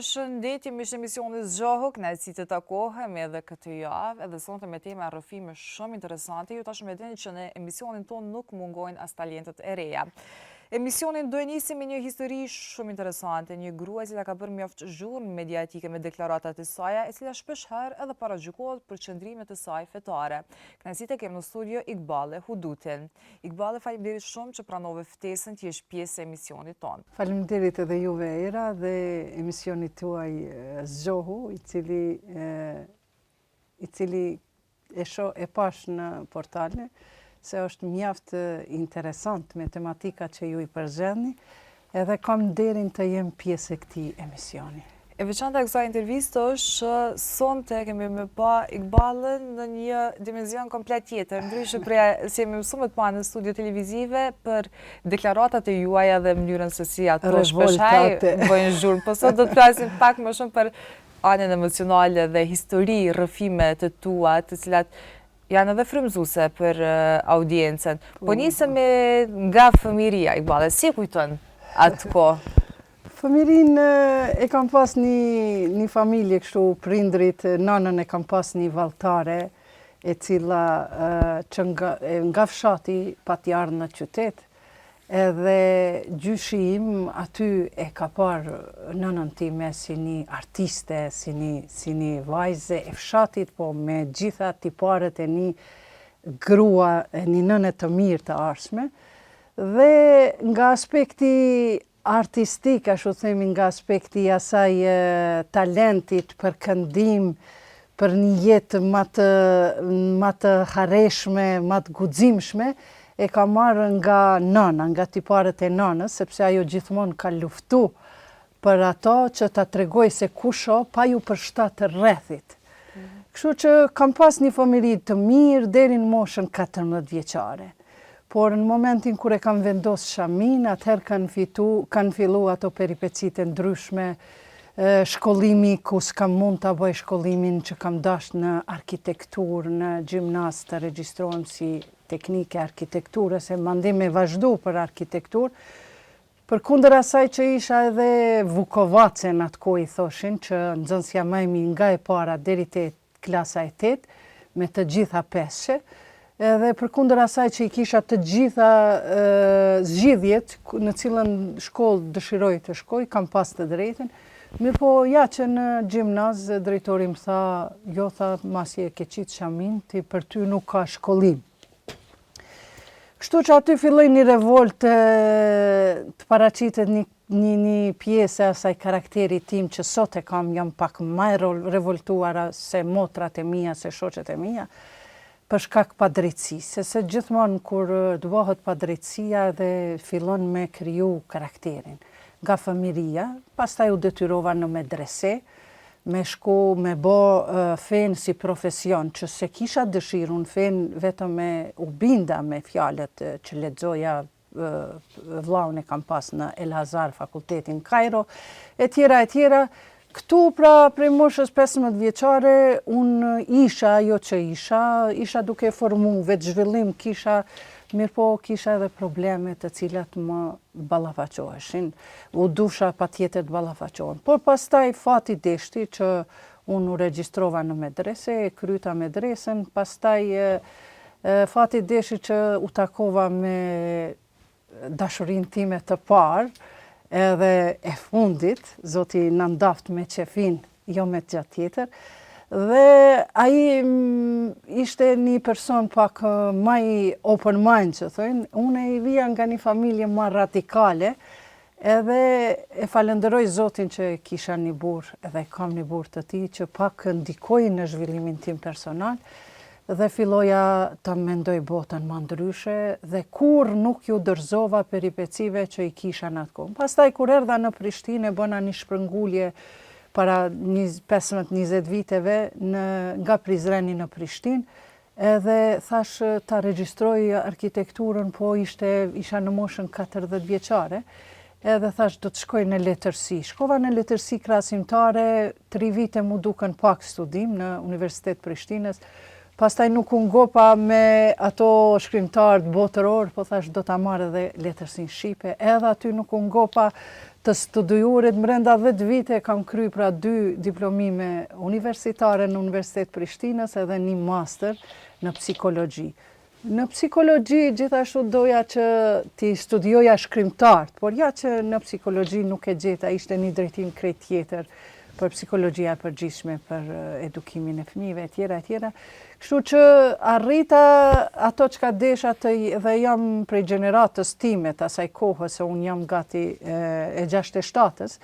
Përshëndetje, mish emisionit Zgjohu, kënaqësi të takohem edhe këtë javë, edhe sonte me tema rrëfime shumë interesante. Ju tash me dini që në emisionin tonë nuk mungojnë as talentet e reja. Emisionin do e nisim me një histori shumë interesante, një grua e cila ka bërë mjaft zhurmë mediatike me deklaratat e saj, e cila shpeshherë edhe paragjykohet për qëndrimet e saj fetare. Kënaqësi kem në studio Iqbale Hudutin. Iqbale, faleminderit shumë që pranove ftesën të jesh pjesë e emisionit tonë. Faleminderit edhe juve Era dhe emisionit tuaj Zgjohu, i cili e pash në portale, se është mjaft interesant me tematika që ju i përzgjedhni, edhe kam nderin të jem pjesë e këtij emisioni. E veçanta e kësaj intervistë është që sonte kemi me pa Iqbalën në një dimension komplet tjetër, ndryshe prej se jemi mësuar të pa në studio televizive për deklaratat e juaja dhe mënyrën se si ato shpeshherë bëjnë zhurmë. Po sot do të flasim pak më shumë për anën emocionale dhe histori rrëfime të tua, të cilat janë edhe frymëzuese për audiencën. Po nisem nga fëmijëria, Iqbale, si e kujton atë kohë? Fëmijërinë e kam pas një familje kështu, prindrit, nanën e kam pas një valltare, e cila që nga fshati pati ardhur në qytet, edhe gjyshi im aty e ka parë nënën time si një artiste, si një vajze e fshatit, po me gjitha tiparet e një grua, e një nëne të mirë të ardhshme, dhe nga aspekti artistik, ashtu themi, nga aspekti asaj talentit për këndim, për një jetë më të harreshme, më të guximshme, e ka marrë nga nëna, nga tiparet e nënës, sepse ajo gjithmonë ka luftu për ato që ta tregoj se kusho pa ju përshtatë rrethit. Kështu që kam pas një familje të mirë deri në moshën 14 vjeçare. Por në momentin kur e kam vendos shamin, atëherë kanë fillu ato peripecitë ndryshme, shkollimi ku s'kam mund të bëj shkollimin që kam dash në arkitekturë, në gjimnaz të regjistrohem si teknike arkitekturë, se mandim me vazhdu për arkitekturë, përkundër asaj që isha edhe vukovace në atë kohë i thoshin, që nxënësja më e mirë nga e para deri te klasa e 8, me të gjitha 5-she, edhe përkundër asaj që i kisha të gjitha zgjidhjet në cilën shkollë dëshiroj të shkoj, kam pas të drejtën, mirë po ja që në gjimnaz drejtori më tha, jo tha, masi e ke qitë shamin, ti për ty nuk ka shkollim. Kështu që aty filloi një revolt të paraqitet një pjesë e asaj karakteri tim që sot e kam, jam pak më revoltuara se motrat e mia, se shoqet e mia, për shkak padrejtësisë, se gjithmonë kur të bëhet padrejtësia dhe fillon me kriju karakterin. Nga fëmijëria, pastaj u detyrova në medrese, me shku me bo fen si profesion, që se kisha dëshirë unë fen vetëm me u binda me fjalët që lexoja, vllaun e kam pas në El Azhar, fakultetin Kairo, e tjera. Këtu pra prej moshës 15 vjeçare, unë isha ajo që isha duke formu vetë zhvillim, mirë po kisha edhe probleme të cilat më ballafaqoheshin. U dusha patjetër të ballafaqohem. Por pastaj fati deshti që unë u regjistrova në medrese, e kryta medresen, pastaj fati deshti që u takova me dashurinë time të parë, edhe e fundit, Zoti na ndaft me qefin, jo me gjatë tjetër, dhe ai ishte një person pak më open mind, që thojnë. Unë i vija nga një familje më radikale, edhe e falenderoj Zotin që kisha një burr, edhe kam një burr të tij që pak ndikoi në zhvillimin tim personal, dhe filloja të mendoj botën më ndryshe, dhe kur nuk ju dorëzova peripecive që i kisha në atë kohë. Pastaj kur erdha në Prishtinë, bëna një shpërngulje para 15-20 viteve nga Prizreni në Prishtinë, edhe thash ta regjistroj arkitekturën, po isha në moshën 40 vjeçare, edhe thash do të shkoj në letërsi. Shkova në letërsi krahasimtare, 3 vite mu duken pak studim në Universitet Prishtinës, pastaj nuk u ngopa me ato shkrimtarë botëror, po thash do ta marr edhe letërsinë shqipe, edhe aty nuk u ngopa të studiuarit brenda 10 vite kam kry pra 2 diplomime universitare në Universitet Prishtinës edhe një master në psikologji. Në psikologji gjithashtu doja që ti studioja shkrimtarët, por ja që në psikologji nuk e gjeta, ishte një drejtim krejt tjetër për psikologjia e përgjithshme, për edukimin e fëmijëve, etj. Kështu që arrita ato çka desha dhe jam prej gjeneratës time të asaj kohës, se unë jam gati e 67-ës,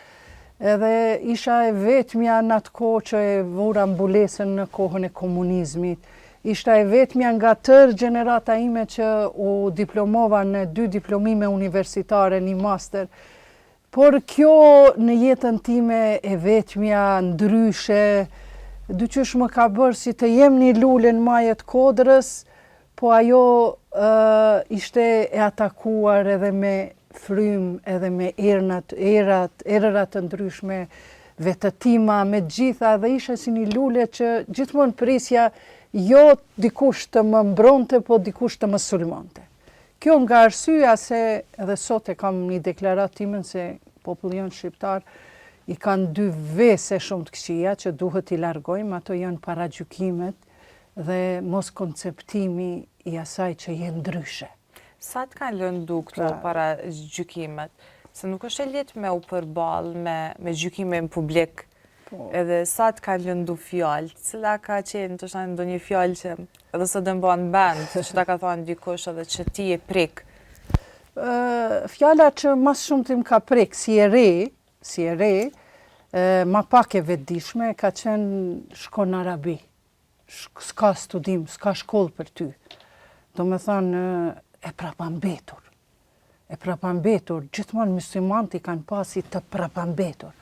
edhe isha e vetmja në atë kohë që e vura mbulesën në kohën e komunizmit. Ishta e vetmja nga tërë gjenerata ime që u diplomova në 2 diplomime universitare, një master. Por kjo në jetën time e vetmja, ndryshe, dyqysh më ka bërë si të jem një lule në majet kodrës, po ajo ishte e atakuar edhe me frym, edhe me erërat të ndryshme, vetëtima, me gjitha, dhe ishe si një lule që gjithmonë prisja jo dikush të më mbronte, po dikush të më sulmonte. Kjo nga arsyeja se edhe sot e kam një deklarat timen se popullion shqiptar i kanë 2 vese shumë të këqija që duhet i largojmë, ato janë paragjykimet dhe mos konceptimi i asaj që jenë ndryshe. Sa të kanë lëndu këto paragjykimet? Se nuk është e lehtë me u përballë me gjykimin publik. Edhe sa të kanë lëndu fjallë, cila ka qenë të shani ndonjë fjallë që edhe së dëmban band, që ta ka thonë dikush edhe që ti e prek? Fjalla që mas shumë tim ka prek, si e re, ma pak e vetëdijshme, ka qenë shko në Arabi. S'ka studim, s'ka shkollë për ty. Do me thonë, e prapambetur. Gjithmonë muslimanët i kanë pasi të prapambetur.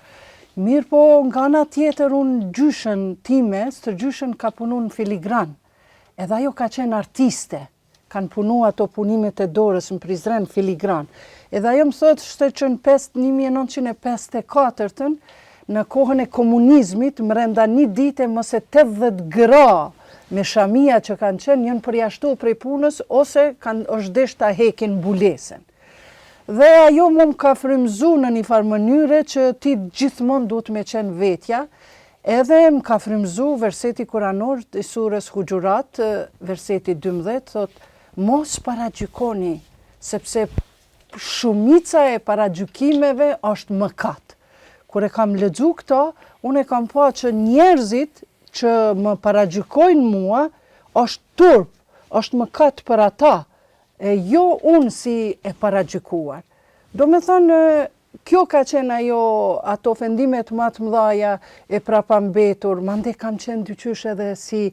Mirë po, nga ana tjetër unë gjyshen time, së gjyshen ka punu në filigran. Edhe ajo ka qenë artiste. Kanë punu ato punimet e dorës në Prizren, filigran. Edhe ajo më thotë shte që në 1954, në kohën e komunizmit, mrenda një dite mëse 80 gra me shamia që kanë qenë janë përjashtu prej punës, ose është desh ta hekin mbulesën. Dhe ajo më ka frymëzu në një farë mënyre që ti gjithmonë duhet me qenë vetja, edhe më ka frymëzu verseti kuranor të surës Huxhurat, verseti 12, thotë, mos paragjykoni, sepse shumica e paragjykimeve është mëkat. Kur e kam lexu këto, unë e kam pa që njerëzit që më paragjykojnë mua, është turp, është mëkat për ata, e jo unë si e paragjykuar. Do me thonë, kjo ka qenë ato ofendimet më të mëdhaja e prapambetur, mande kam qenë dyqysh edhe si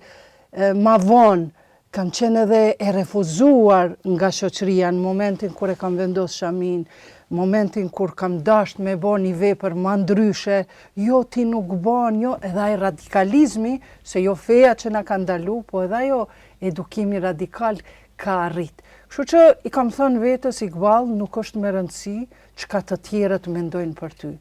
ma vonë, kam qenë edhe e refuzuar nga shoqëria në momentin kur e kam vendos shamin, momentin kur kam dasht me bo një vepër ma ndryshe, jo ti nuk bon, jo edhe ai radikalizmi, se jo feja që na ka ndalu, po edhe ajo edukimi radikal ka arrit. Kështu që i kam thënë vetës Iqbal, nuk është me rëndësi çka të tjerët mendojnë për ty.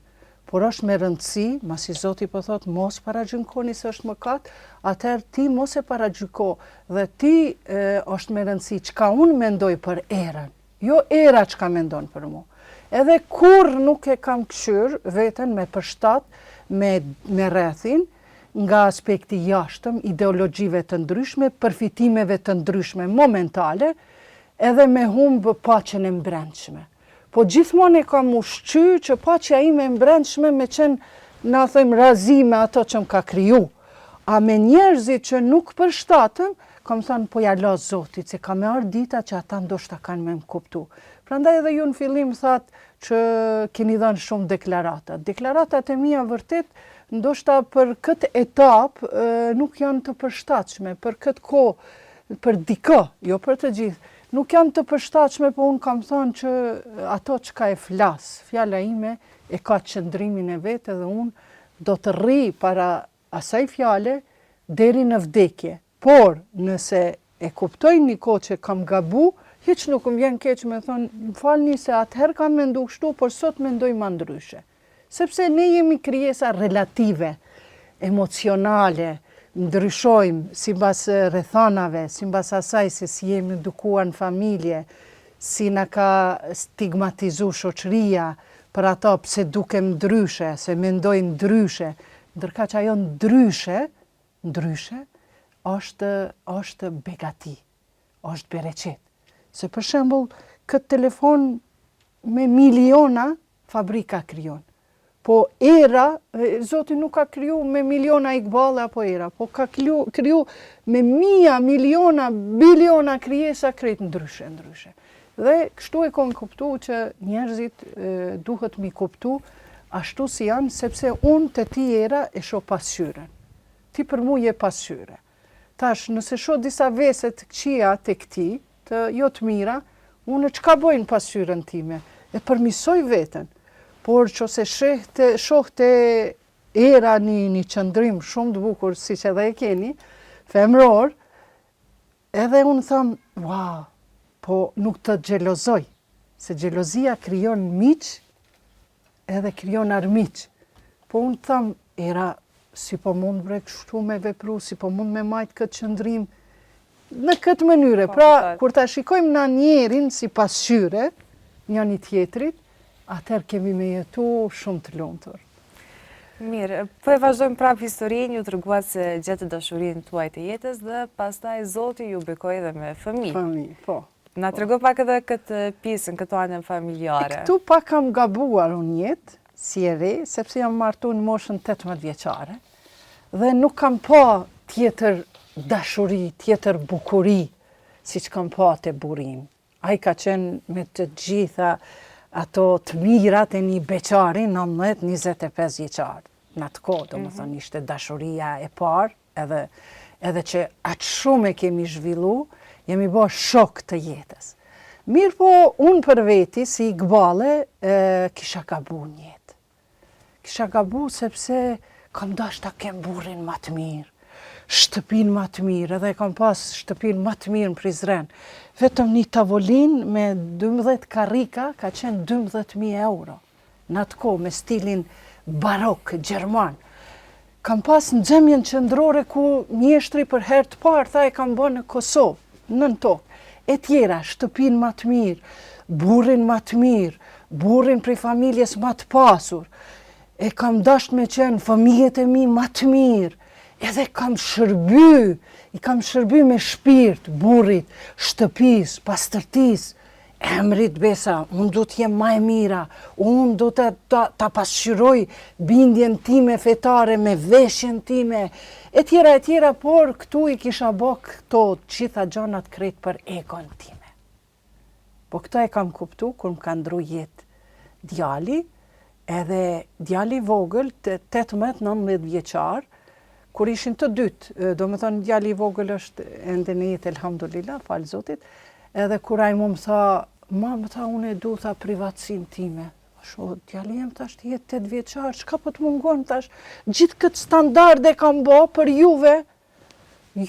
Por është me rëndësi, masi Zoti po thotë, mos paragjykoni se është mëkat, atëherë ti mos e paragjyko dhe ti është me rëndësi çka unë mendoj për erën, jo era çka mendon për mua. Edhe kur nuk e kam këshyr veten me përshtat me rrethin nga aspekti jashtëm, ideologjive të ndryshme, përfitimeve të ndryshme momentale, edhe me humbë paqen e mbrendshme. Po gjithmonë e kam ushqy që paqja ime e mbrendshme me qenë, na thëjmë, razi me ato që më ka kriju. A me njerëzit që nuk përshtatën, kam thënë, po ja la Zotit, se ka me ardhur dita që ata ndoshta kanë me më kuptu. Prandaj edhe ju në fillim thatë që keni dhënë shumë deklarata. Deklaratat e mia vërtet, ndoshta për këtë etapë nuk janë të përshtatshme, për këtë kohë, për dikë, jo për të gjithë. Nuk janë të përshtatshme, po unë kam thënë që ato çka e flas, fjala ime e ka qëndrimin e vetë dhe unë do të rri para asaj fjale deri në vdekje. Por nëse e kuptoj një kohë që kam gabu, hiç nuk më vjen keq me thonë, më falni se atëherë kam mendu kështu, por sot mendoj ma ndryshe. Sepse ne jemi krijesa relative, emocionale, ndryshojmë sipas rrethanave, sipas asaj se si jemi edukuar në familje, si na ka stigmatizu shoqëria për ata pse dukem ndryshe, se mendojnë ndryshe, ndërka që ajo ndryshe është begati, është bereqet. Se për shembull, këtë telefon me miliona fabrika kryon. Po era, Zoti nuk ka kryu me miliona ikbale apo era, po ka kryu me mija, miliona, biliona krijesa krejt ndryshe. Dhe kështu e kon kuptu që njerëzit duhet mi kuptu ashtu si janë, sepse unë të ti era e shoh pasqyren. Ti për mu je pasqyre. Tash, nëse shoh disa veset këqija të këti, të jo të mira, unë çka bojnë pasqyren time? E përmisoj veten. Por që se shoh të era një qëndrim shumë të bukur, si që edhe e keni, femror, edhe unë tham, wow, po nuk të gjelozoj, se gjelozia krijon miq, edhe krijon armiq. Po unë tham, era, si po mund bre kështu me vepru, si po mund me majtë këtë qëndrim, në këtë mënyre. Pra, kur ta shikojmë na njerin si pasqyre, njëri tjetrit, atëherë kemi me jetu shumë të lumtur. Mirë, po e vazhdojmë prapë historinë, ju treguat se gjetë dashurinë tuaj të jetës dhe pastaj Zoti ju bekoi edhe me fëmijë. Fëmijë, po. Na trego pak edhe këtë pjesën, këtë anën familjare. Këtu pak kam gabuar unë jetë, si e re, sepse jam martu në moshën 18 vjeçare, dhe nuk kam pa tjetër dashuri, tjetër bukuri, si që kam pa të burim. Ai ka qenë me të gjitha ato të mirat e një beqari 19-25 vjeçar. Në atë kohë, do më thonë, ishte dashuria e parë, edhe që atë shumë e kemi zhvillu, jemi bo shok të jetës. Mirë po, unë për veti, si i gbale, kisha gabu një jetë. Kisha gabu sepse kam dash ta kem burrin ma të mirë, shtëpin ma të mirë, edhe kam pas shtëpin ma të mirë në Prizren. Vetëm një tavolin me 12 karrika ka qenë 12.000 euro. Në atë kohë, me stilin barok, gjerman. Kam pas në xhemjen qendrore ku mjeshtri për herë të parë tha e kam bërë në Kosovë, nën tokë. E tjera, shtëpin ma të mirë, burrin ma të mirë, burrin prej familjes ma të pasur. E kam dasht me qenë fëmijët e mi ma të mirë. Edhe kam shërby, i kam shërby me shpirt, burrit, shtëpis, pastërtis, emrit besa, unë du t'jem ma e mira, unë du ta pasqyroj bindjen time fetare me veshjen time, e tjera, por këtu i kisha bo këto gjitha gjanat krejt për egon time. Po këto e kam kuptu, kur më ka ndru jetë djali, edhe djali vogël, 18-19 vjeçar, kur ishin të dytë, do më thonë djali i vogël është ende në jetë, elhamdulillah, falë Zotit, edhe kur ai më tha, më tha, unë e du tha privatësin time. Sho, djali jem tash të jetë 8 vjeçar, çka po të mungon tash? Gjithë këtë standarde kam bo për juve.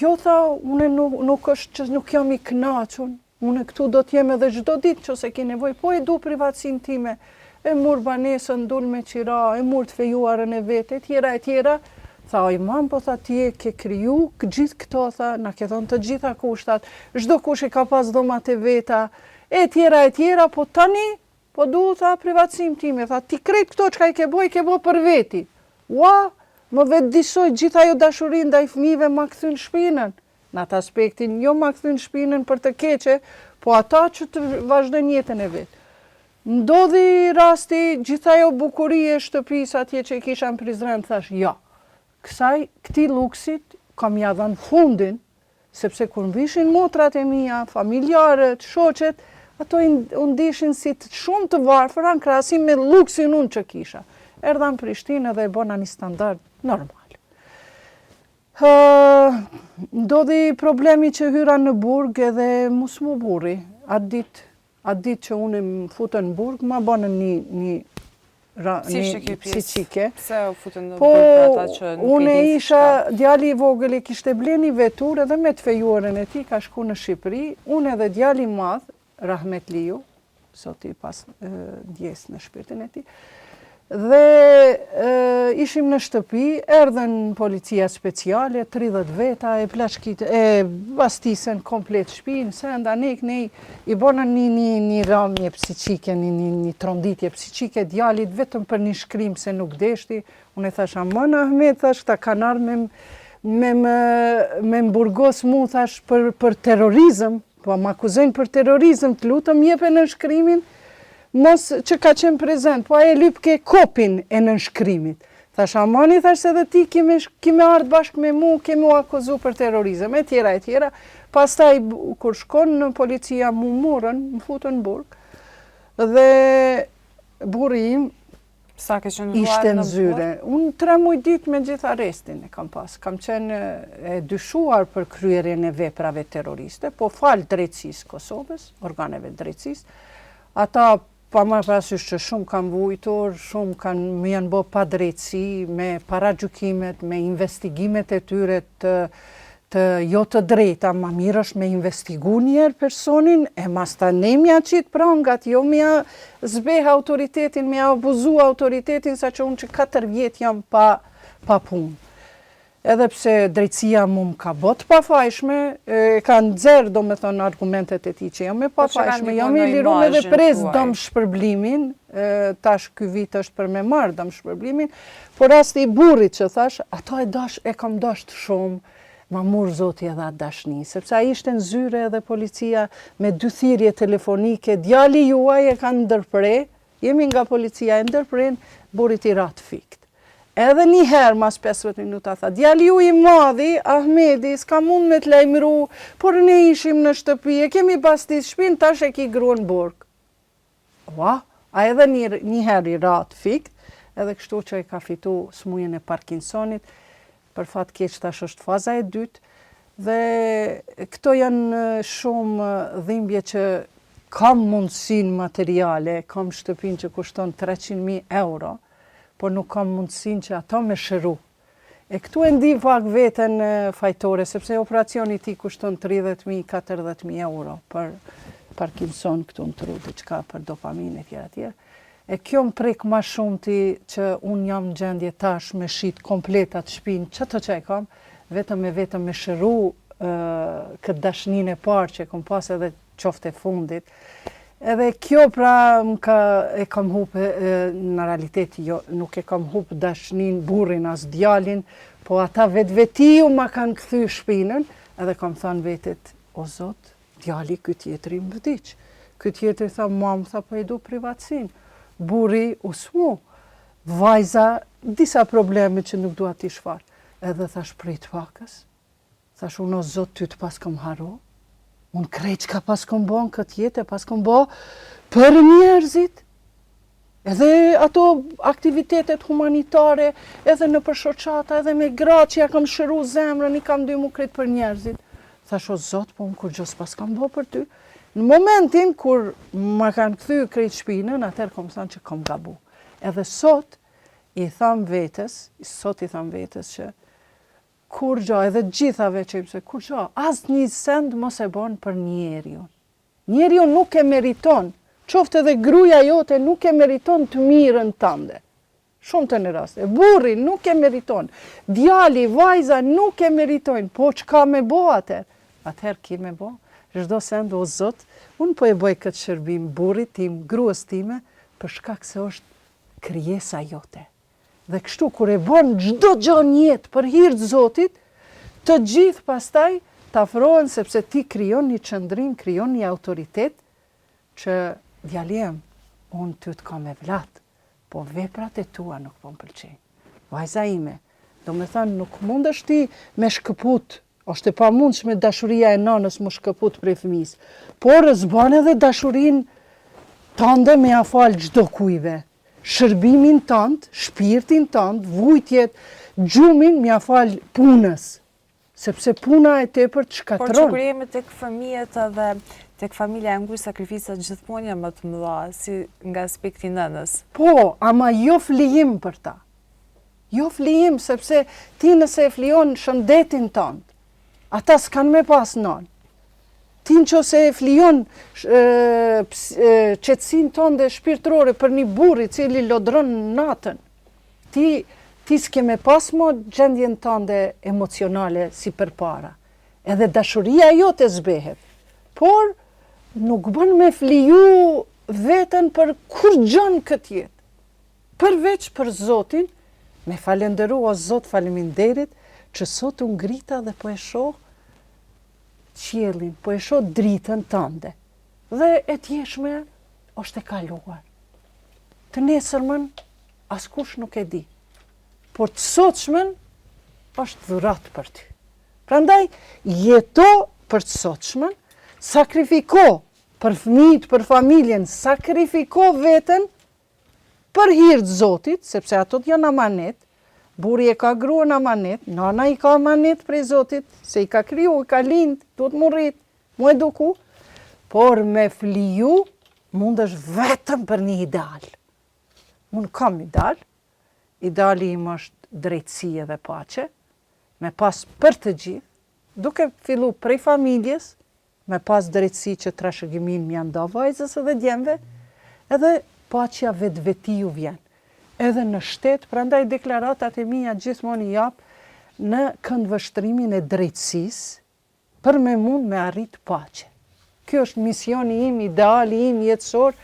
Jo tha, unë nuk është që nuk jam i kënaqur, unë këtu do t'jem edhe çdo ditë që se ke nevojë, po e du privatësin time. E mur banesën, dul me qira, e mur të fejuarën e vete, e tjera. Tha, oj mam, po tha, ti e ke kriju, gjithë këto, tha, na ke thonë të gjitha kushtat, çdo kush e ka pas dhomat e veta, e tjera, po tani, po du, tha, privatësim time, tha, ti krejt këto çka i ke bo për veti. Ua, më vetë disoj gjitha jo dashurin ndaj fëmijëve ma kthyn shpinën. Në atë aspektin, jo ma kthyn shpinën për të keqe, po ata që të vazhdojnë jetën e vetë. Ndodhi rasti, gjitha jo bukurie shtëpis atje që i kisha në Prizren, thash, ja. Këti luksit kam ja dhënë fundin, sepse kur mbishin motrat e mia, familjarët, shoqet, ato u ndishin si shumë të varfëra në krahasim me luksin unë që kisha. Erdha në Prishtinë dhe e bona një standard normal. Ndodhi problemi që hyra në burg edhe mos mu burri. Atë ditë që unë më futën në burg, ma bonën një si qike. Pse u futën në burg për ata që nuk e unë isha, djali i vogël e kishte ble një vetur edhe me të fejuarën e tij ka shku në Shqipëri, unë edhe djali i madh, Rahmetliu, sot i pas djes në shpirtin e tij, Dhe ishim në shtëpi, erdhen policia speciale, 30 veta, e bastisen komplet shtëpinë, se ndanik ne i bonën një ramje psiqike, një tronditje psiqike djalit, vetëm për një shkrim se nuk deshti. Unë e thash, aman Ahmet, thash, ta kanë ardhur me mburgos mu, thash, për terrorizëm, po më akuzojnë për terrorizëm, të lutëm jepe në shkrimin, mos që ka qenë prezent, po e lypke kopin e nënshkrimit. Thash, amani, thash, se dhe ti kime ardhë bashkë me mu, kime u akuzu për terrorizëm, e tjera. Pastaj, kur shkon në policia mu murën, më futën në burg, dhe burri im ishte në zyre. Unë 3 muaj ditë me gjithë arrestin e kam pas. Kam qenë e dyshuar për kryerjen e veprave terroriste, po falë drejtësisë Kosovës, organeve drejtësisë. Ata pa marrë parasysh që shumë kanë vujtur, shumë më janë bë pa drejtësi, me paragjykimet, me investigimet e tyre të jo të drejta, ma mirë është me investigu njerë personin, e mas ta ne mja qitë prangat, jo mja zbeh autoritetin, mja abuzu autoritetin, sa që unë që 4 vjetë jam pa punë. Edhe pse drejtësia mu më ka bot pafajshme, ka nxerë do me thonë argumentet e ti që jam e pafajshme, jam i liru edhe pres dëm shpërblimin, tash ky vit është për me marrë dëm shpërblimin, por rasti i burrit që thash, ato e kam dasht shumë, ma murë zoti edhe atë dashni, sepse a ishte në zyre edhe policia me 2 thirrje telefonike, djali juaj e kanë ndërpre, jemi nga policia e ndërpren, burrit i ratë fikt. Edhe një herë mas 15 minuta tha, djali ju i madhi, Ahmedi, s'ka mund me të lajmëru, por ne ishim në shtëpi, e kemi bastis shpinë, tash e ki gruan burg. Ua, a edhe një herë i ratë fikt, edhe kështu që e ka fitu smujën e Parkinsonit, për fat keq tash është faza e dytë, dhe këto janë shumë dhimbje që kam mundësin materiale, kam shtëpin që kushton 300.000 euro, por nuk kam mundësin që ato me shëru. E këtu e ndi pak veten fajtore, sepse operacioni ti kushton 30.000, 40.000 euro për Parkinson, këtu në tru diçka për dopaminë e tjera. E kjo më prek ma shumë ti që unë jam në gjendje tash me shit kompletat shpinë, që e kam, vetëm me shëru këtë dashnin e parë që kom pas edhe qofte fundit. Edhe kjo pra e kam hupe, në realiteti jo, nuk e kam hupe dashnin, burrin as djalin, po ata vetë ma kanë kthy shpinën, edhe kam thënë vetet, o Zot, djali ky tjetri më vdiq. Ky tjetri tha, mam, tha, po e du privatsin. Burri u smu. Vajza, disa probleme që nuk dua t'i shfar. Edhe thash prit pakës. Thash unë, o Zot, ty të pas kam haru. Unë krejt që ka pas kom bo në këtë jetë, pas kom bo për njerëzit, edhe ato aktivitetet humanitare, edhe në përshoqata, edhe me gratë që ja kam shëru zemrën, i kam dy mu krejt për njerëzit. Thash, o Zot, po unë kur gjos pas kam bo për ty. Në momentin kur ma kanë kthy krejt shpinën, atër kom thënë që kom gabu. Edhe sot i tham vetes që kur gjo, edhe gjithave që imse, kur gjo, asë një send mos e bon për njeriun. Njeriun nuk e meriton, qofte edhe gruja jote nuk e meriton të mirën tënde. Shumë të në raste. Burri nuk e meriton, djali, vajza nuk e meritojnë, po që ka me bo atër? Atër ki me bo, çdo send o Zot, unë po e boj këtë shërbim burrit tim, gruas time, për shkak se është krijesa jote. Dhe kështu, kur e bon çdo gjë në jetë për hir të Zotit, të gjithë pastaj të afrohen sepse ti krijon një qëndrim, krijon një autoritet që djaliem, unë ty të kam e vlat, po veprat e tua nuk po më pëlqejnë. Vajza ime, do me thënë nuk mundesh ti me shkëput, është e pamundshme dashuria e nanës më shkëput prej fëmisë, por zban edhe dashurinë tënde me afal çdo kujve. Shërbimin tënd, shpirtin tënd, vujtjet, gjumin me afal punës, sepse puna e tepër të shkatron. Por që kur jemi tek fëmijët edhe tek familja e nguj sakrificat gjithmonë janë më të mëdha, si nga aspekti nënës. Po, ama jo flijim për ta. Jo flijim, sepse ti nëse e flijon shëndetin tënd, ata s'kan me pas non. Ti nëse e flijon qetësinë tënde shpirtërore për një burr i cili lodron natën, ti s'ke me pas mo gjendjen tënde emocionale si përpara. Edhe dashuria jote zbehet. Por nuk bën me fliju veten për kur gjën këtë jetë. Përveç për Zotin, me falenderu o Zot faleminderit që sot u ngrita dhe po e shoh qiellin, po e shoh dritën tënde. Dhe e tjeshme është e kaluar. Të nesërmën askush nuk e di. Por të sotshmën është dhurat për ty. Prandaj jeto për të sotshmën, sakrifiko për fëmijët, për familjen, sakrifiko veten për hir të Zotit, sepse ato janë amanet. Burri e ka gruan amanet, nana i ka amanet prej Zotit, se i ka kriju, i ka lind, duhet mu rrit, mu eduku, por me fliju mund është vetëm për një ideal. Unë kam ideal, ideali im është drejtësi dhe paqe, me pas për të gjithë, duke fillu prej familjes, me pas drejtësi që trashëgimin m'ja nda vajzës edhe djemve, edhe paqja vetë-vetiu vjen. Edhe në shtet, prandaj deklaratat e mia gjithmonë i jap në këndvështrimin e drejtësisë për me mund me arrit paqe. Ky është misioni im, ideali im jetësor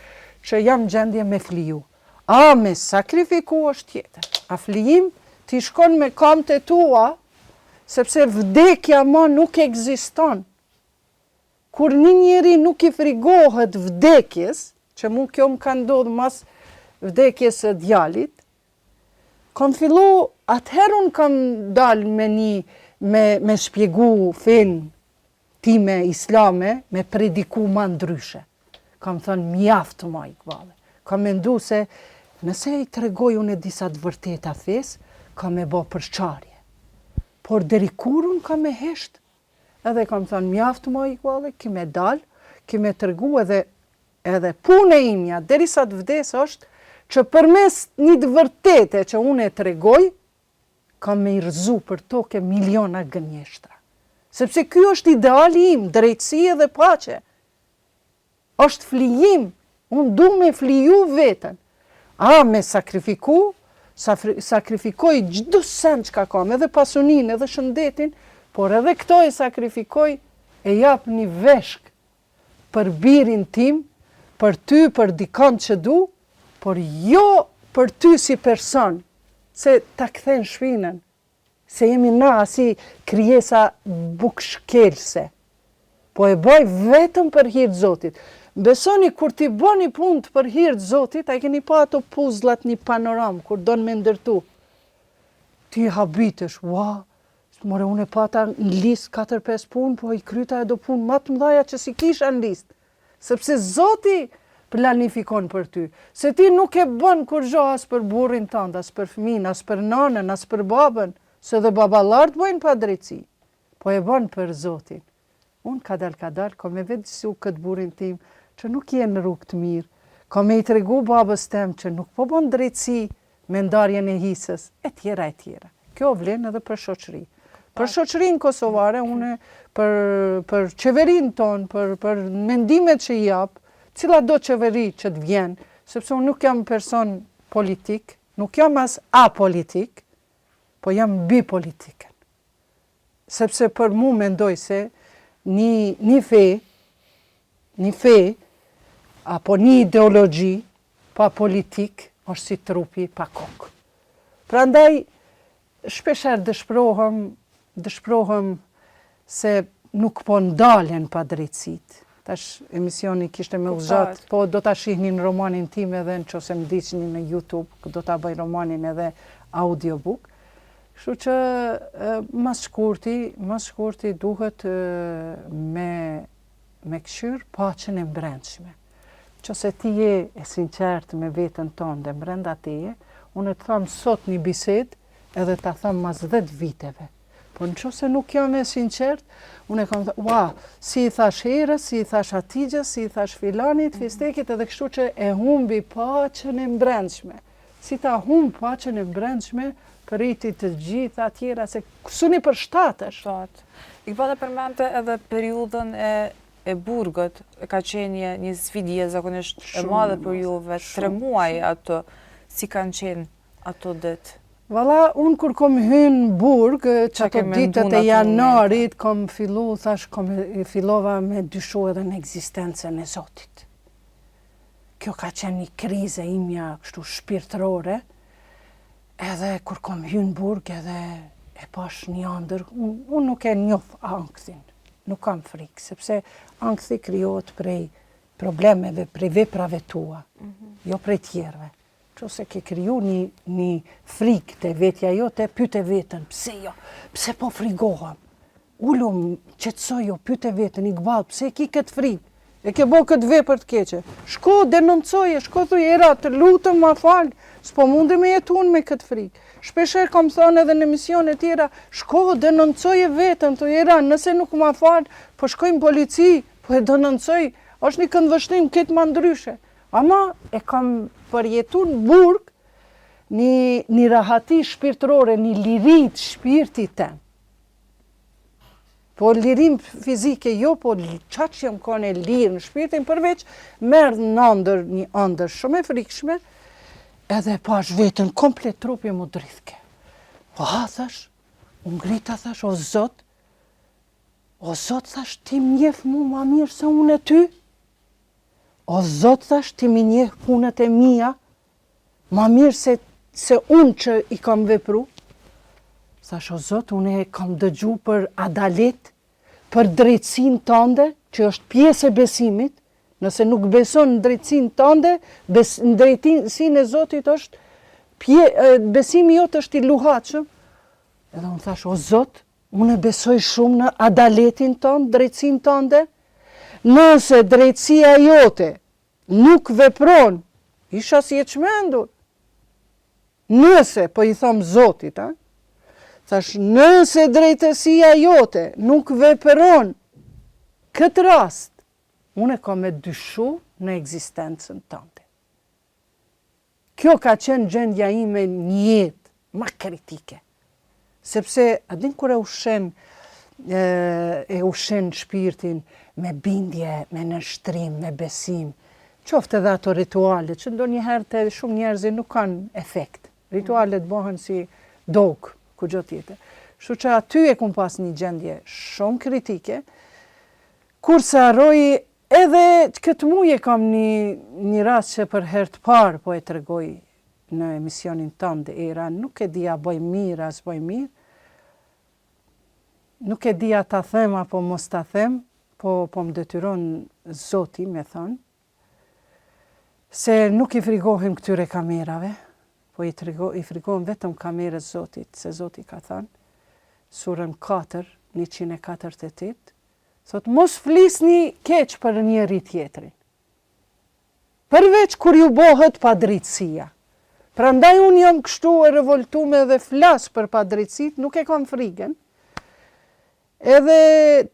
që jam gjendje me fliju. A me sakrifiku është tjetër. A flijim ti shkon me kamët e tua, sepse vdekja ma nuk ekziston. Kur një njeri nuk i frigohet vdekjes, që mu kjo më ka ndodhë mas vdekjes së djalit, kam fillu, atëherë unë kam dalë me shpjegu fen time islame, me prediku ma ndryshe. Kam thënë mjaftë ma Iqbale. Kam mendu se nëse i tregoj unë e disa të vërteta fes, kam e bo përçarje. Por deri kur unë kam e hesht, edhe kam thënë mjaftë ma Iqbale, kime dalë, kime tregu edhe punë e imja, derisa të vdes është që përmes një të vërtete që unë e tregoj, kam me i rëzu për toke miliona gënjeshtra. Sepse ky është ideali im, drejtësi dhe paqe. Është flijim, unë du me fliju veten. A me sakrifiku, sakrifikoj gjdo sen që ka kam, edhe pasunin, edhe shëndetin, por edhe këto e sakrifikoj e jap një veshk për birin tim, për ty, për dikant që du, por jo për ty si person, se ta kthen shpinën, se jemi na si krijesa bukshkelse, po e bëj vetëm për hir të Zotit. Besoni, kur ti bëni punë për hir të Zotit, a keni pa ato puzllat një panoram, kur don me ndërtu, ti habitesh, more unë e pata në listë 4-5 punë, po i kryta e do punë më të mëdhaja që si kisha në listë, sepse Zoti planifikon për ty. Se ti nuk e bën kur gjo as për burrin tënd, as për fëmin, as për nanën, as për babën, se dhe babalart bëjnë pa drejtësi, po e bën për Zotin. Unë kadal, ka me vetësu këtë burrin tim, që nuk je në rrugë të mirë, ka me i tregu babës tem që nuk po bën drejtësi me ndarjen e hisës, e tjera. Kjo vlen edhe për shoqëri. Për shoqërinë kosovare, une për qeverinë tonë, për mendimet që i jap, cila do qeveri që të vjen, sepse unë nuk jam person politik, nuk jam as apolitik, po jam bipolitiken. Sepse për mu mendoj se një fe, apo një ideologji, pa politik, është si trupi pa kokë. Prandaj, shpesher dëshprohem se nuk po ndalen pa drejtësit. Tash emisioni kishte me uzat, po do ta shihni në romanin tim edhe nëse më ndiqni në YouTube, do ta bëj romanin edhe audiobook. Kështu që mas shkurti duhet me këshyr paqen e brendshme. Nëse ti je e sinqert me veten tënde brenda teje, unë të tham sot një bisedë edhe ta tham mas 10 viteve. Po nëse nuk jam e sinqert, unë e kam thënë, si i thash herës, si i thash Hatixhës, si i thash filanit, fistekit, edhe kështu që e humbi paqen e brendshme. Si ta humb paqen e brendshme, përriti të gjitha tjera, se suni përshtatesh. Iqbale përmente edhe periudhën e e burgët ka qenë një sfidje zakonisht e madhe për juve, 3 muaj ato, si kanë qenë ato ditë? Valla, unë kur kom hynë burg, që ato ditët e janarit, kom fillu, fillova me dyshu edhe në ekzistencën e Zotit. Kjo ka qenë një krize imja kështu shpirtërore, edhe kur kom hynë burg edhe e pash një andër, unë nuk e njoh ankthin, nuk kam frikë, sepse ankthi krijohet prej problemeve, prej veprave tua, jo prej tjerve. Ose ke kriju një frikë të vetja jote, pyte vetën, pse jo, pse po frigohem? Ullum, qetësojo, pyte vetën, i gbalë, pse ki këtë frikë? E ke bo këtë vepër të keqe. Shko, denoncoje, shko thuj, era, të lutëm, ma falë, s'po mundi me jetu unë me këtë frikë. Shpesher kam thonë edhe në emisione tjera, shko, denoncoje vetën, thuj, era, nëse nuk ma falë, po shkojmë polici, po e denoncoj, është një këndvështrim këtë ma ndryshe. Ama e kam përjetu në burg një rahati shpirtërore, një lirit shpirtit tem. Po lirim fizike jo, po qatë që jam kone lirë në shpirtin, përveç merë në andër, një andër shumë e frikshme, edhe pash vetën komplet trupi mu drithke. Po thash, unë grita thash, o Zot, thash, ti mjef mu ma mirë se unë e ty? O Zot, thash, ti mi njeh punët e mia, ma mirë se unë që i kam vepru. Thash, o Zot, unë e kam dëgju për adalet, për drejtsin tënde, që është pjesë e besimit, nëse nuk beson në drejtsin tënde, në drejtsin e Zotit është, besimi jotë është i luhatshëm. Edhe unë thash, o Zot, unë e besoj shumë në adaletin tënde, drejtsin tënde, nëse drejtësia jote nuk vepron, isha si e çmendur. Nëse, po i thom Zotit, thash, nëse drejtësia jote nuk vepron këtë rast, unë e kam me dyshu në ekzistencën tënde. Kjo ka qenë gjendja ime një jetë ma kritike. Sepse, adin kur e ushen shpirtin me bindje, me nështrim, me besim, qoftë edhe ato rituale, që ndonjëherë të shumë njerëzi nuk kanë efekt. Ritualet bëhen si dogë, ku gjë tjetër. Kështu që aty e kum pas një gjendje shumë kritike, kurse harroj edhe këtë muaj e kam një rast që për herë të parë po e tregoj në emisionin tënd era, nuk e dia bëj mirë as bëj mirë. Nuk e dia ta them apo mos ta them, po më detyron Zoti me thonë, se nuk i frigohem këtyre kamerave, po i frigohem vetëm kamerës Zotit, se Zoti ka thënë, surën 4, 148, thot mos flisni keq për njëri tjetrin. Përveç kur ju bëhet padrejtësia. Prandaj unë jam kështu e revoltume dhe flas për padrejtësit, nuk e kam frikën. Edhe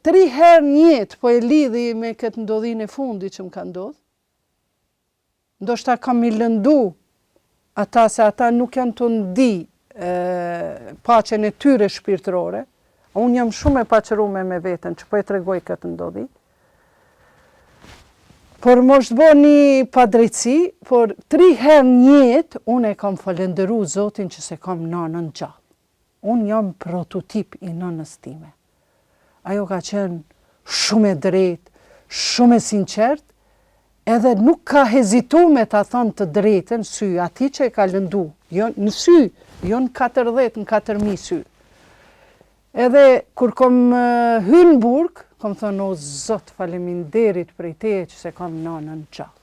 3 herë një jetë po e lidhi me këtë ndodhinë e fundit që më ka ndodhur. Ndoshta kam i lëndu ata se ata nuk janë të ndi paqen e tyre shpirtërore. Unë jam shumë e paqërume me veten që po e tregoj këtë ndodhi. Por mos të bëni padrejtësi, por 3 herë një jetë unë e kam falendëru Zotin që se kam nanën gjallë. Unë jam prototip i nanës time. Ajo ka qenë shumë e drejtë, shumë e sinqert, edhe nuk ka hezitu me ta thonë të drejtën sy, ati që e ka lëndu, jo në sy, jo në 40, në 4.000 sy. Edhe kur kom hynë në burg, kom thonë, o Zot, faleminderit prej teje që se kam nanën gjallë.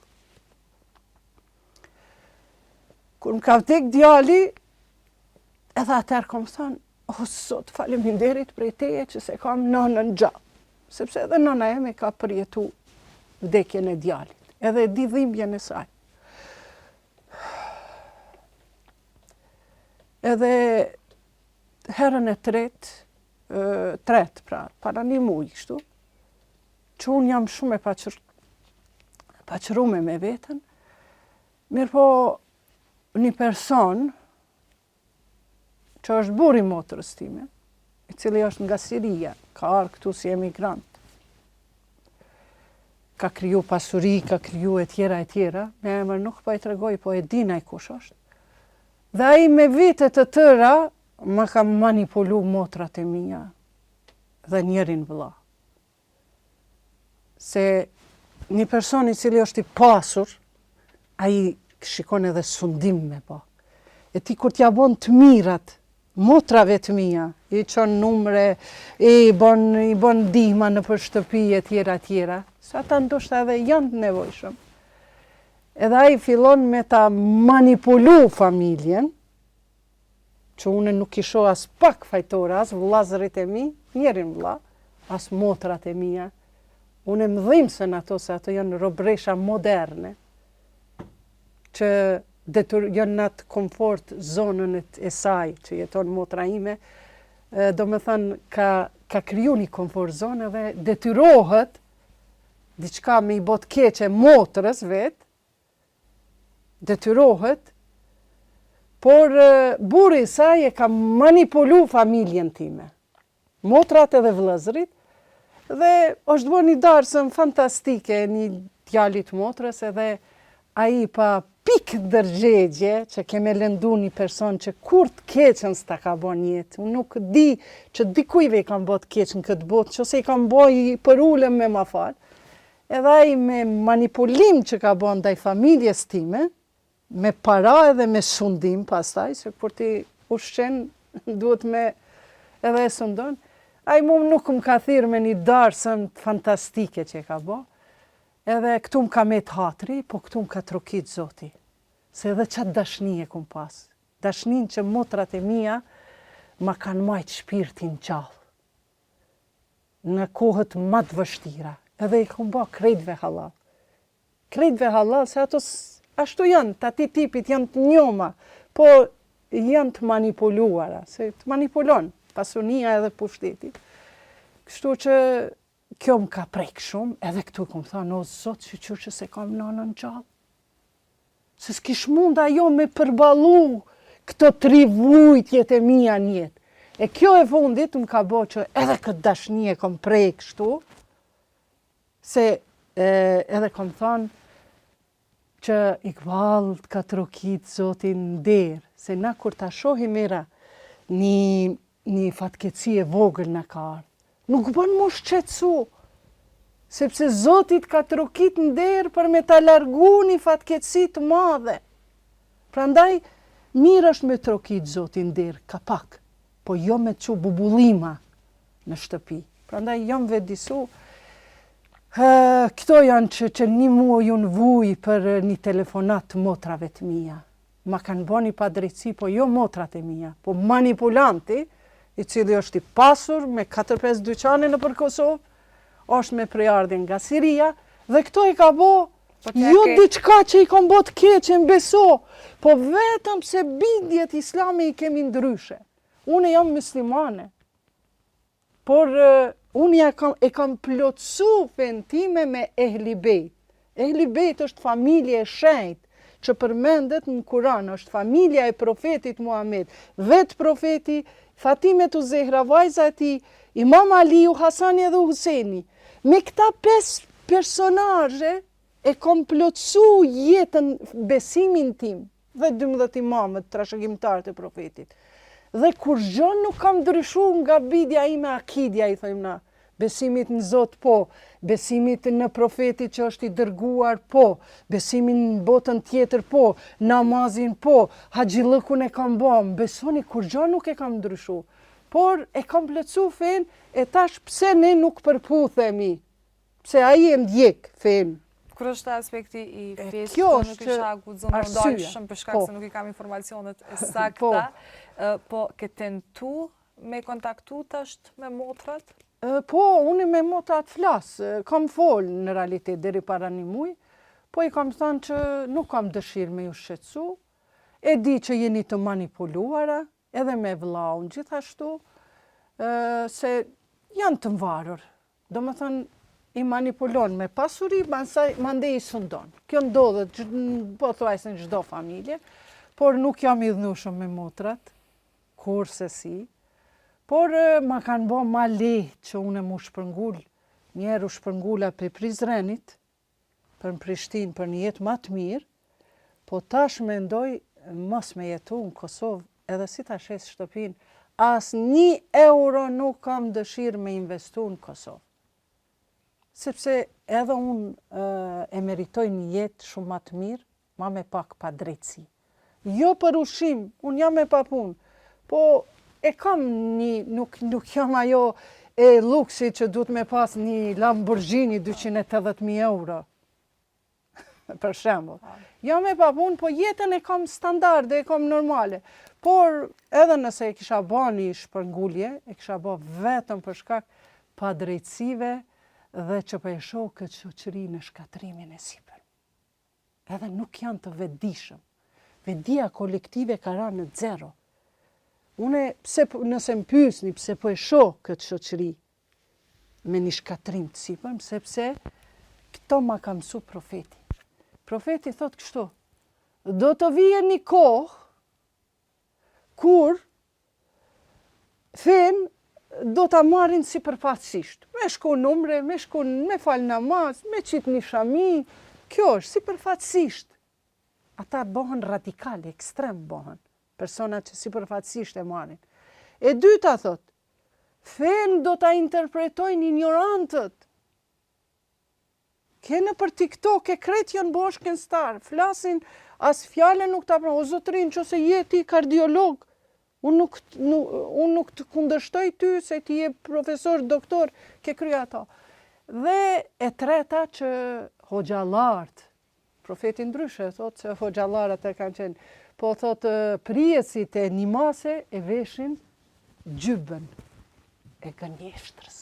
Kur më ka vdek djali, edhe atër kom thonë, o Zot, faleminderit prej teje që se kam nanën gjallë. Sepse edhe nana eme ka përjetu vdekjen e djalit, edhe di dhimbjen e saj. Edhe herën e tretë, pra, para një muaj kështu, që unë jam shumë e paqërume me veten, mirë po një person që është burri motrës time, i cili është nga Siria, ka arë këtu si emigrant. ka kriju pasuri, ka kriju e tjera, me emër nuk po e tregoj, po e din ai kush është. Dhe ai me vitet të tëra ma ka manipulu motrat e mia dhe njerin vëlla. Se një person i cili është i pasur, ai shikon edhe sundim me po. E ti kur t'ja bon të mirat, motrave të mia, i qon numre, i bon ndihma në për shtëpi e tjera, sa ata ndoshta edhe janë të nevojshëm. Edhe ai fillon me ta manipulu familjen, që une nuk i shoh as pak fajtore, as vllazërit e mi, njerin vëlla, as motrat e mia. Une më dhimbse në ato, se ato janë robresha moderne, që janë në atë komfort zonën e saj, që jeton motra ime, do me thënë ka kriju një komfort zonë dhe detyrohet diçka me i bot keqe motrës vetë, detyrohet, por burri i saj e ka manipulu familjen time, motrat edhe vëllezërit, dhe është bërë një darsëm fantastike një djalit motrës, edhe ai pa pikë dërgjegje që keme lëndu një person që kur të keqen s'ta ka bo njetë. Unë nuk di që dikujve i kam bo të keqen këtë botë, që se i kam bo i për ulem me ma falë. Edhe ai me manipulim që ka bo ndaj familjes time, me para edhe me sundim pastaj, se kur ti ushqen duhet me edhe e sundon, ai nuk më ka thirrë me një darsëm fantastike që ka bo, edhe këtu më ka met hatri, po këtu më ka trokit Zoti. Se edhe qatë dashni e kum pas. Dashnin që motrat e mia ma kanë majtë shpirtin gjallë. Në kohët më të vështira. Edhe i kum ba krejtve halal. Krejtve halal, se ato ashtu janë, të ati tipit janë të njoma, po janë të manipuluara, se të manipulon pasunia edhe pushtetit. Kështu që kjo më ka prek shumë, edhe këtu këmë thënë, o Zot, që se kam nanën gjallë. Se s'kish mund ajo me përbalu këto 3 vujtjet e mia njetë. E kjo e fundit më ka bo që edhe këtë dashni e kom prek kështu, se edhe kom thënë që Iqbal ka trokit Zotin nder, se na kur ta shohim mira një fatkeci e vogël në ka ardhë, nuk bën më shqetësu, sepse Zotit ka trokit nder për me ta largu një fatkeqësi të madhe. Prandaj, mirë është me trokit Zotin nder, ka pak, po jo me që bubullima në shtëpi. Prandaj, jam vedisu, këto janë që një muaj unë vuj për një telefonat të motrave të mia. Ma kanë bo një padrejtësi, po jo motrat e mia, po manipulanti, i cili është i pasur me 4-5 dyqane në për Kosovë, është me prejardhjen nga Siria, dhe këto i ka bo, jo diçka që i kam bo të keqe në beso, po vetëm se bindjet islame i kemi ndryshe. Unë jam muslimane, por unë e kam plotësu fen time me Ehli Bejt. Ehli Bejt është familje e shenjtë, që përmendet në Kur'an, është familja e profetit Muhammed, vetë profeti, Fatime të Zehra, vajza e tij, Imam Aliu, Hasani edhe Huseni. Me këta 5 personazhe e kom plotësu jetën, besimin tim, dhe 12 imamët, trashëgimtarët e profetit. Dhe kur gjën nuk kam ndryshu nga bidja ime akidja, i thojmë na. Besimit në Zot po, besimit në profetit që është i dërguar po, besimin në botën tjetër po, namazin po, haxhillëkun e kam bom, besoni kur gjë nuk e kam ndryshu. Por e kam plotësu fen, e tash pse ne nuk përputhemi, pse ai e ndjek fen. Kur është aspekti i fesë, kjo nuk isha guxon të ndalshëm për shkak se nuk i kam informacionet e sakta, po ke tentu me kontaktu tash me motrat? Po, unë me motrat flas, kam fol në realitet deri para një muaj, po i kam thënë që nuk kam dëshirë me ju shqetësu, e di që jeni të manipuluara, edhe me vllaun gjithashtu, se janë të mvarur. Do me thënë, i manipulon me pasuri, mandej i sundon. Kjo ndodhet, po thuajse në çdo familje, por nuk jam i dhënushëm me motrat, kurse si. Por ma kanë bo ma lehtë që unë mu shpërngull, njerë u shpërngulla pe Prizrenit, për në Prishtinë, për një jetë më të mirë, po tash mendoj mos me jetu në Kosovë, edhe si ta shes shtëpinë, as 1 euro nuk kam dëshirë me investu në Kosovë. Sepse edhe unë e meritoj një jetë shumë më të mirë, ma me pak pa drejtësi. Jo për ushim, unë jam e pa punë, po e kam nuk jam ajo e luksi që duhet me pas një Lamborghini 280.000 euro. Për shembull. Jam e pa punë, po jetën e kam standarde, e kam normale. Por edhe nëse e kisha ba një shpërngulje, e kisha ba vetëm për shkak pa drejtësive dhe që për e shoh këtë shoqëri në shkatrimin e sipër. Edhe nuk janë të vetëdijshëm. Vetëdia kolektive ka rënë në zero. Une, nëse më pyesni pse po e shoh këtë shoqëri me një shkatrim të sipër, sepse këto ma ka mësu profeti. Profeti thot kështu, do të vije një kohë kur fen do ta marrin sipërfaqësisht. Me shku në umre, me fal namaz, me qit një shami, kjo është sipërfaqësisht. Ata bëhen radikale, ekstrem bëhen, persona që sipërfaqësisht e marrin. E dyta thot, fen do ta interpretojnë ignorantët. Kene për TikTok e krejt janë boshken star, flasin, as fjale nuk ta pranë, o zotrin që se jeti kardiolog, unë nuk të kundërshtoj ty se ti je profesor, doktor, ke krya ata. Dhe e treta që hoxhallarët, profeti ndryshe, thot se hoxhallarët e kanë qenë, po thot prijesit e nimase e veshin gjybën e gënjeshtrës.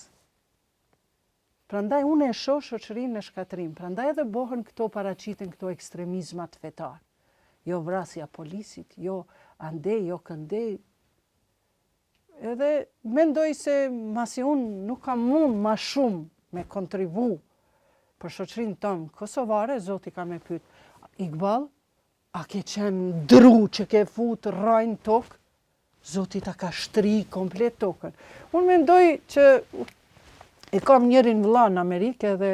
Prandaj unë e shoh shoqërinë në shkatrim, prandaj edhe bëhen këto paraqiten këto ekstremizmat fetar. Jo vrasja polisit, jo andej, jo këndej. Edhe mendoj se masi unë nuk kam mund ma shumë me kontribu për shoqërinë tonë kosovare, Zoti ka me pyet, Iqbal, a ke qenë dru që ke fut rajnë tokë? Zoti ta ka shtri komplet tokën. Unë mendoj që e kam njërin vëlla në Amerikë edhe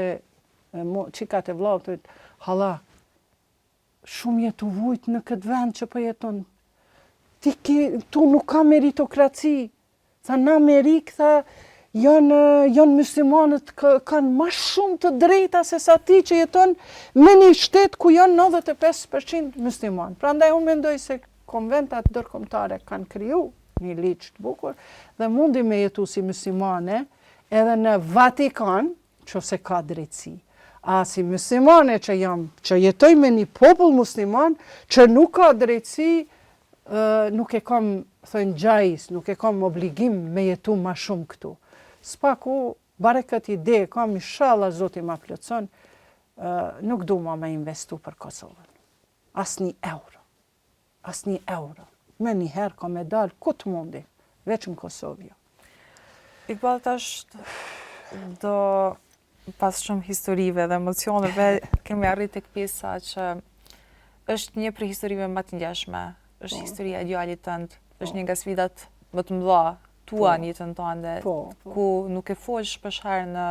qikat e vëllau thot, hala, shumë jetu vujt në këtë vend që po jeton. Tu nuk ka meritokraci. Tha në Amerikë, tha, janë muslimanët kanë ma shumë të drejta se sa ti që jeton me një shtet ku janë 95% musliman. Prandaj unë mendoj se konventat ndërkombëtare kanë kriju një ligj të bukur dhe mundi me jetu si muslimane edhe në Vatikan, që se ka drejtësi. A si muslimane që jetoj me një popull musliman, që nuk ka drejtësi, nuk e kam thënë gjajs, nuk e kam obligim me jetu ma shumë këtu. Spaku, bare këtë ide, kam inshallah Zoti ma plotson, nuk du ma me investu për Kosovën. As një euro. Me një herë ka me dalë, ku të mundi, veç në Kosovë. Iqbal, tash do pas shumë historive dhe emocioneve kemi arrit tek pjesa që është një prej historive më të ngjashme, është historia e djalit tënd, është një nga sfidat më të mëdha tua në jetën tënde, ku nuk e fol shpeshherë në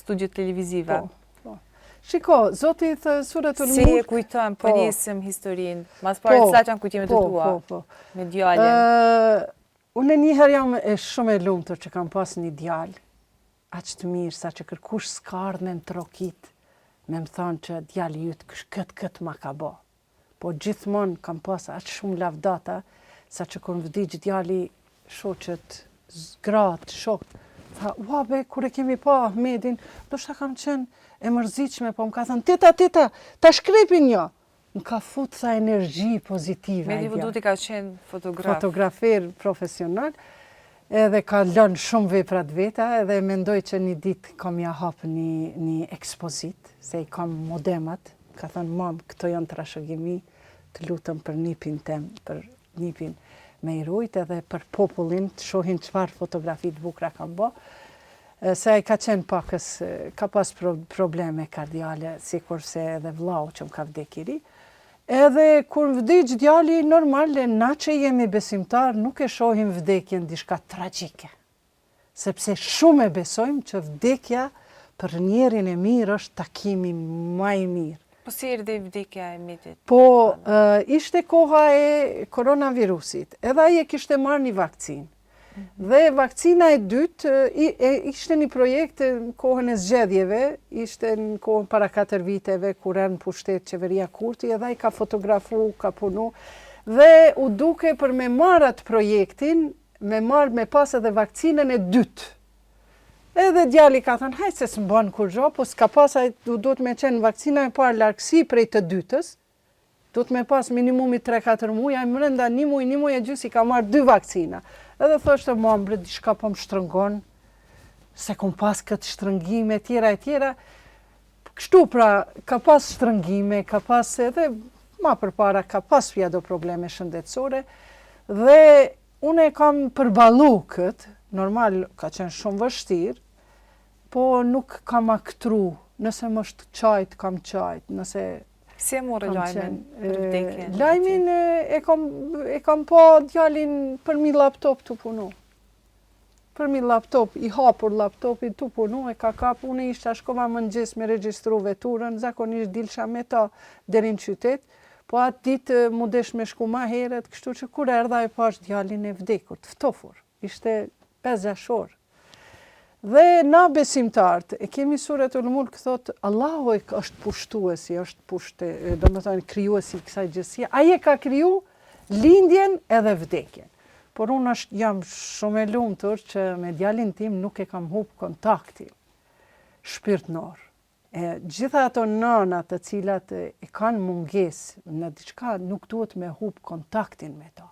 studiot televizive. Shiko, Zoti thë Suratul Mulk. Si e kujtëm, po nisim historinë, mas pare cilat janë kujtimet e tua me djalin. Unë njëherë jam shumë e lumtur që kam pas një djalë, aq të mirë, sa që kërkush s'ka ardhur në trokit, me më thonë që djali jytë këtë ma ka bo. Po gjithmonë kam pas aq shumë lavdata, sa që kur vdiq djali shoqët, gratë, shokët, tha, be, kur e kemi pa Ahmedin, do shta kam qenë e mërzitshme, po më ka thënë, tita, ta shkrepin jo. Më ka fut sa energji pozitive. Me një vëdut i ka qenë fotograf. Fotografer profesional, edhe ka lënë shumë veprat veta, edhe mendoj që një ditë kam ja hapë një ekspozit, se i kam modemat, ka thënë, mam, këto janë trashëgimi, të lutëm për nipin tem, për nipin me i rujt, edhe për popullin, të shohin çfarë fotografi të bukra kam bo, se i ka qenë pakës, ka pas probleme kardiale, sikur se edhe vllau që më ka vdekiri. Edhe kur vdiq djali, normale, na që jemi besimtar, nuk e shohim vdekjen diçka tragjike. Sepse shumë e besojmë që vdekja për njerin e mirë është takimi më i mirë. Po si erdhi vdekja e Metit? Po, ishte koha e koronavirusit, edhe ai e kishte marrë një vakcinë. Dhe vakcina e dytë ishte një projekt në kohën e zgjedhjeve, ishte në kohën para 4 viteve, kur në pushtet qeveria Kurti, edhe ai ka fotografu, ka punu, dhe u duke për me marrë atë projektin, me pas edhe vakcinën e dytë. Edhe djali ka thënë, hajtë se s'mban kur gjo, po s'ka pas, duhet me qenë vakcina e parë largësi prej të dytës, duhet me pas minimumi 3-4 muaj, a mrenda një muaj e gjysë i ka marrë 2 vakcina. Edhe thoshte, mambre, diçka po më shtrëngon, se kom pas këtë shtrëngime, tjera e tjera. Kështu pra, ka pas shtrëngime, ka pas edhe, ma përpara, ka pas fjado probleme shëndetësore, dhe unë e kam përballu këtë, normal ka qenë shumë vështirë, po nuk kam aktru, nëse më është qajt, kam qajt, nëse... Si e morë lajmin për vdekjen? Lajmin e kam po djalin për mi laptop të punu. Për mi laptop, i hapur laptopin të punu, e ka kap, unë ishte shkova mëngjes me regjistru veturën, zakonisht dilsha me ta deri në qytet, po atë ditë mu desh me shku ma heret, kështu që kur erdha e pash djalin e vdekur, të ftofur, ishte 5-6 orë. Dhe na besimtartë, e kemi suret ul mulk thotë, Allahu është pushtuesi, është do më thënë krijuesi i kësaj gjësie. Ai e ka kriju lindjen edhe vdekjen. Por unë jam shumë e lumtur që me djalin tim nuk e kam hup kontaktin shpirtnor. Gjitha ato nëna të cilat e kanë mungesë në diçka, nuk duhet me hup kontaktin me to.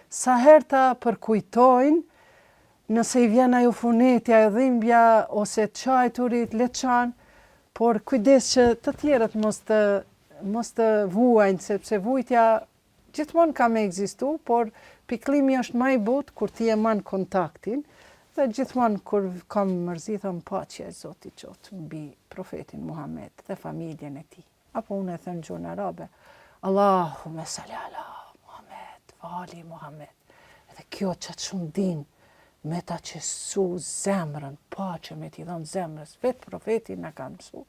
Sa herë ta përkujtojnë, nëse i vjen ajo funetja, e dhimbja, ose qajturit, leçan, por kujdes që të tjerët mos të vuajnë, sepse vujtja gjithmonë ka me egzistu, por piklimi është ma i but kur ti e man kontaktin, dhe gjithmonë kur kam mërzi, thëmë paqja e Zotit qotë mbi profetin Muhammed dhe familjen e tij. Apo unë e thënë gjuhën arabe, Allahume salli ala Muhammed, vali Muhammed. Edhe kjo që të shumë din, me ta qesu zemrën, paqe me t'i dhënë zemrës, vetë profetin në kanë mësu.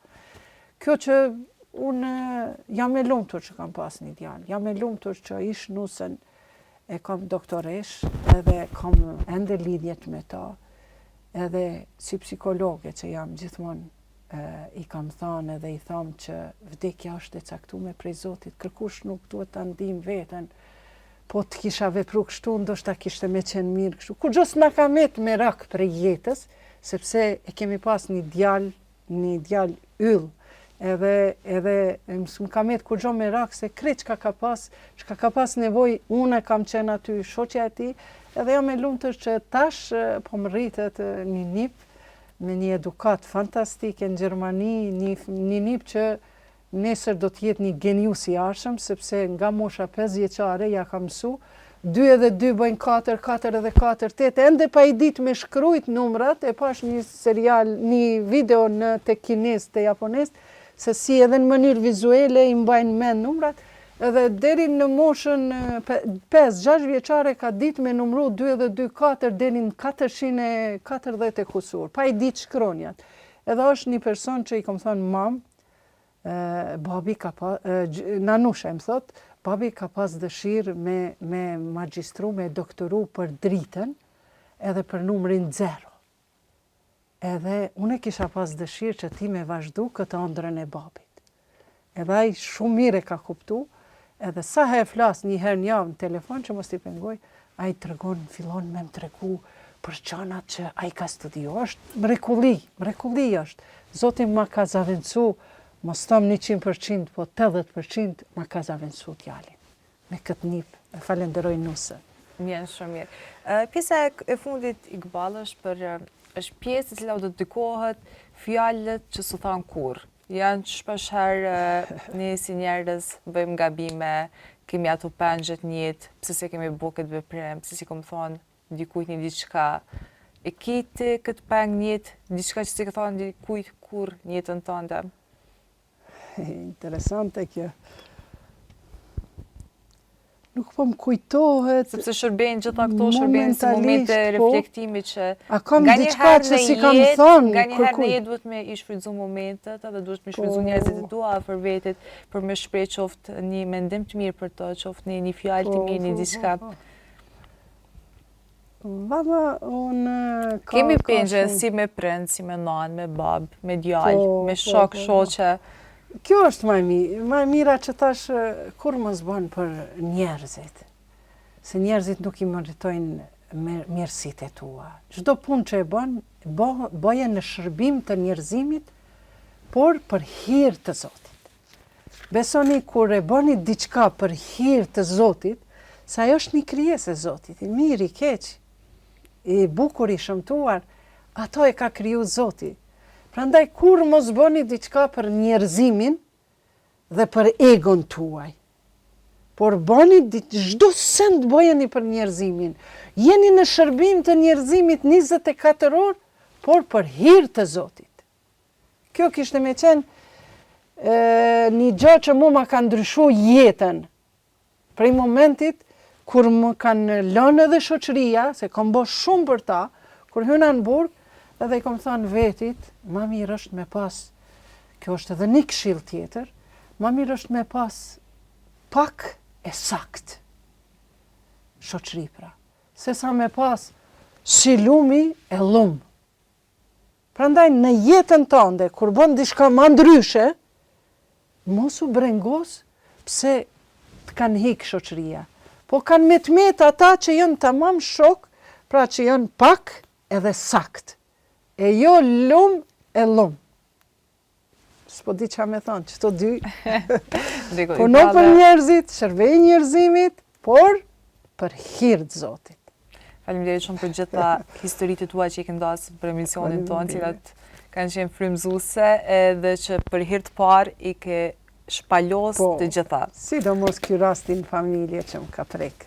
Kjo që unë jam e lumtur që kam pas një djalë, jam e lumtur që ish nusën e kam doktoresh, edhe kam ende lidhjet me ta, edhe si psikologe që jam gjithmonë i kam thënë edhe i tham që vdekja është e caktuar prej Zotit, kërkush nuk duhet ta ndijmë veten. Po të kisha vepru kështu, ndoshta kishte me qenë mirë kështu. Kur gjos na ka met me rak për jetës, sepse e kemi pas një djalë yll, edhe më ka met kur gjo me rak, se krejt çka ka pas nevoj, unë kam qenë aty, shoqja e tij, edhe jam e lumtur që tash po më rritet një nip me një edukat fantastike në Gjermani, një nip që nesër do të jetë një genius i arshëm, sepse nga mosha 5 vjeçare ja ka mësu, 2 edhe 2 bëjnë 4, 4 edhe 4, 8, ende pa i ditë me shkrujt numrat, e pash një serial, një video në te kines, te japonez, se si edhe në mënyrë vizuele i mbajnë mend numrat, edhe deri në moshën 5-6 vjeçare ka ditë me numru 2 edhe 2, 4, deri në 440 e kusur, pa i ditë shkronjat. Edhe është një person që i kom thonë mam, babi ka pas, nanusha më thot, babi ka pas dëshirë me magjistru, me doktoru për dritën, edhe për numrin 0. Edhe unë kisha pas dëshirë që ti me vazhdu këtë ëndrrën e babit. Edhe ai shumë mirë e ka kuptu, edhe sa herë flas një herë në javë në telefon që mos t'i pengoj, ai tregon, fillon me më tregu për çanat që ai ka studiu. Është mrekulli është. Zoti ma ka zaventsu, mos thom 100%, po 80% ma ka zaventsu djalin. Me këtë nip, e falenderoj nusën. Mjen shumë mirë. Pjesa e fundit i Iqbalës është pjesë e cila do të dykohet fjalët që s'u than kurrë. Janë shpeshherë ne si njerëz bëjmë gabime, kemi ato pengjet në jetë, pse se kemi bërë këtë veprim, pse si kom thonë dikujt një diçka. E kiti këtë peng në jetë, diçka që si ka thonë dikujt kurrë në jetën tënde? Interesante kjo. nuk po më kujtohet. Sepse shërbejnë gjitha këto, shërbejnë si momente reflektimi që a kam diçka që si kam thonë nga njëherë në jetë duhet me i shfrytzu momentet, edhe duhet me shfrytzu njerëzit e tua afër vetit, për me shpreh qoftë një mendim të mirë për to, qoftë një fjalë të mirë, një diçka. Valla, unë... Kemi pengje si me prind, si me nanë, me babë, me djalë, me shok, shoqe. Kjo është më mira që tash kur mos bën për njerëzit. Se njerëzit nuk i meritojnë mirësitë e tua. Çdo punë që e bën, bëje në shërbim të njerëzimit, por për hir të Zotit. Besoni kur e bëni diçka për hir të Zotit, sa ajo është një krijesë e Zotit, i mirë, i keq, i bukur, i shëmtuar, ato e ka kriju Zoti. Prandaj kur mos bëni diçka për njerëzimin dhe për egon tuaj. Por bëni çdo send bëjeni për njerëzimin. Jeni në shërbim të njerëzimit 24 orë, por për hir të Zotit. Kjo kishte me qenë një gjë që mu ma ka ndryshu jetën. Prej momentit kur më kanë lënë edhe shoqëria, se kam bërë shumë për ta, kur hyna në burg, edhe i kom thënë vetit, ma mirë është me pas, kjo është edhe një këshill tjetër, ma mirë është me pas pak e sakt. Shoqëri pra. Se sa me pas si lumi e lum. Prandaj në jetën tënde, kur bën diçka ma ndryshe, mos u brengos pse të kanë hik shoqëria. Po kanë me ata që janë tamam shok, pra që janë pak edhe sakt. E jo lum e lum. S'po di qa me thonë, qëto dy. Puno për njerëzit, shërbej njerëzimit, por për hir të Zotit. Faleminderit shumë për gjitha historitë tua që i këndasë për emisionin tonë, cilat kanë qenë frymëzuese edhe që për hir të parë i ke shpalos të gjitha. Sidomos ky rastin familje që më ka prek,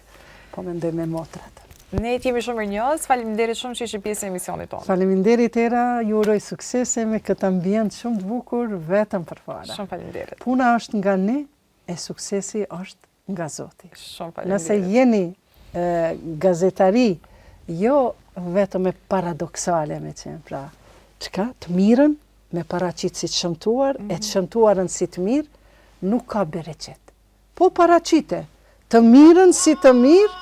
po mendoj me motrat. Ne jemi shumë mirënjohës, faleminderit shumë që ishe pjesë e emisionit tonë. Faleminderit Era, ju uroj suksese me këtë ambient shumë të bukur, vetëm përpara. Shumë faleminderit. Puna është nga ne, e suksesi është nga Zoti. Shumë faleminderit. Nëse jeni gazetari, jo vetëm e paradoksale me qenë, pra, çka të mirën me paraqit si të shëmtuar, e të shëmtuarën si të mirë, nuk ka bereqet. Po paraqite, të mirën si të mirë,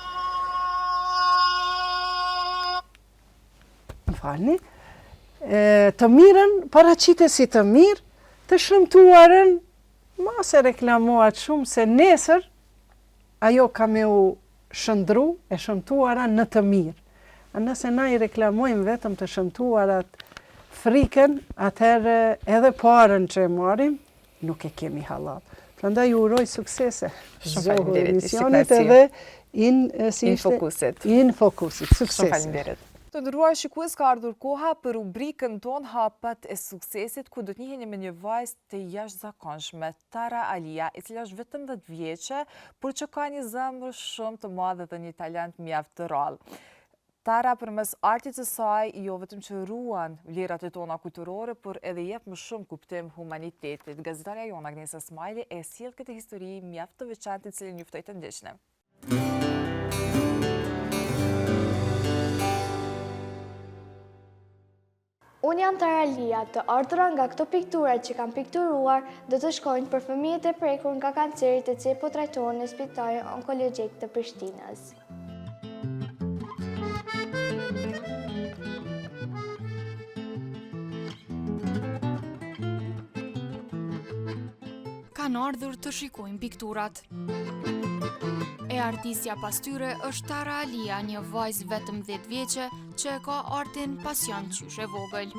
të mirën paraqite si të mirë, të shëmtuarën mos e reklamohat shumë se nesër ajo ka me u shëndru e shëmtuara në të mirë. A nëse na i reklamojmë vetëm të shëmtuarat frikën, atëherë edhe parën që e marim, nuk e kemi halal. Prandaj ju uroj suksese. Shumë faleminderit, emisionit edhe in fokusit. Suksese. Shumë faleminderit. Të nderuar shikues, ka ardhur koha për rubrikën tonë Hapat e suksesit, ku do të njiheni me një vajzë të jashtëzakonshme, Tara Alia, e cila është vetëm 10 vjeçe, por që ka një zemër shumë të madhe dhe një talent mjaft të rrallë. Tara përmes artit të saj jo vetëm që ruan vlerat e tona kulturore, por edhe jep më shumë kuptim humanitetit. Gazetarja jona Agnesa Smajli e sjell këtë histori mjaft të veçantë, të cilën ju ftoj të ndiqni. Unë jam Tara Alia, të ardhura nga këto pikturat që kam pikturuar do të shkojnë për fëmijët e prekur nga kancerit të cilë po trajtohen në Spitalin Onkologjik të Prishtinës. Kanë ardhur të shikojnë pikturat. E artistja pas tyre është Tara Alia, një vajzë vetëm 10 vjeçe që e ka artin pasion qyshe vogël.